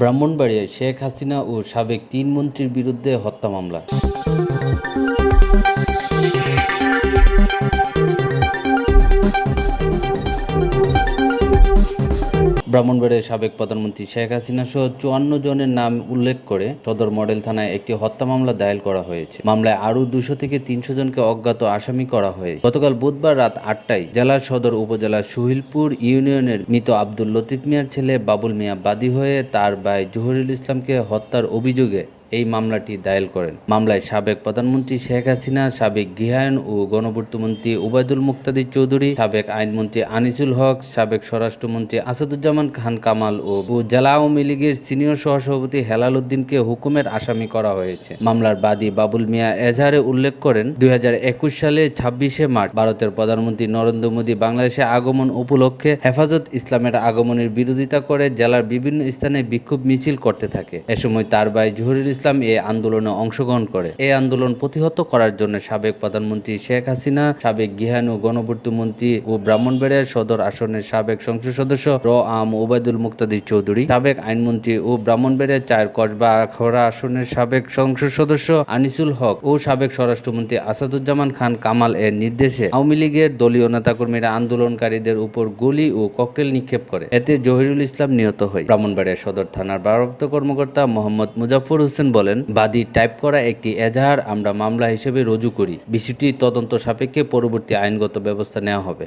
ব্রাহ্মণবাড়িয়ায় শেখ হাসিনা ও সাবেক ৩ মন্ত্রীর বিরুদ্ধে হত্যা মামলা। ব্রাহ্মণবাড়িয়ার সাবেক প্রধানমন্ত্রী শেখ হাসিনা সহ ৫৪ জনের নাম উল্লেখ করে সদর মডেল থানায় একটি হত্যা মামলা দায়ের করা হয়েছে। মামলায় আরও ২০০ থেকে ৩০০ জনকে অজ্ঞাত আসামি করা হয়েছে। গতকাল বুধবার রাত ৮টায় জেলার সদর উপজেলার সুহিলপুর ইউনিয়নের মৃত আব্দুল লতিফ মিয়ার ছেলে বাবুল মিয়া বাদী হয়ে তার ভাই জহুরুল ইসলামকে হত্যার অভিযোগে এই মামলাটি দায়ের করেন। মামলায় সাবেক প্রধানমন্ত্রী শেখ হাসিনা, সাবেক গৃহায়ন ও গণপূর্তমন্ত্রী ওবায়দুল মুকতাদির চৌধুরী, সাবেক আইনমন্ত্রী আনিসুল হক, সাবেক স্বরাষ্ট্রমন্ত্রী আসাদুজ্জামান খান কামাল ও জেলা আওয়ামী লীগের সিনিয়র সহসভাপতি হেলাল উদ্দিনকে হুকুমের আসামি করা হয়েছে। মামলার বাদী বাবুল মিয়া এজাহারে উল্লেখ করেন, ২০২১ সালে ২৬শে মার্চ ভারতের প্রধানমন্ত্রী নরেন্দ্র মোদী বাংলাদেশে আগমন উপলক্ষে হেফাজত ইসলামের আগমনের বিরোধিতা করে জেলার বিভিন্ন স্থানে বিক্ষোভ মিছিল করতে থাকে। এ সময় তার ভাই জহুরুল ইসলাম এই আন্দোলনে অংশগ্রহণ করে। এই আন্দোলন প্রতিহত করার জন্য সাবেক প্রধানমন্ত্রী শেখ হাসিনা, সাবেক গৃহায়ন ও গণপূর্ত মন্ত্রী ও ব্রাহ্মণবাড়িয়া সদর আসনের সাবেক সংসদ সদস্য ওবায়দুল মুকতাদির চৌধুরী, সাবেক আইনমন্ত্রী ও ব্রাহ্মণবাড়িয়া ৪ কসবা আখাউড়া আসনের সাবেক সংসদ সদস্য আনিসুল হক ও সাবেক স্বরাষ্ট্রমন্ত্রী আসাদুজ্জামান খান কামাল এর নির্দেশে আওয়ামী লীগের দলীয় নেতাকর্মীরা আন্দোলনকারীদের উপর গুলি ও ককটেল নিক্ষেপ করে। এতে জহিরুল ইসলাম নিহত হয়। ব্রাহ্মণবাড়িয়া সদর থানার ভারপ্রাপ্ত কর্মকর্তা মোহাম্মদ মুজাফফর হোসেন বলেন, বাদী টাইপ করা একটি এজাহার আমরা মামলা হিসেবে রুজু করি। বিষয়টি তদন্ত সাপেক্ষে পরবর্তী আইনগত ব্যবস্থা নেওয়া হবে।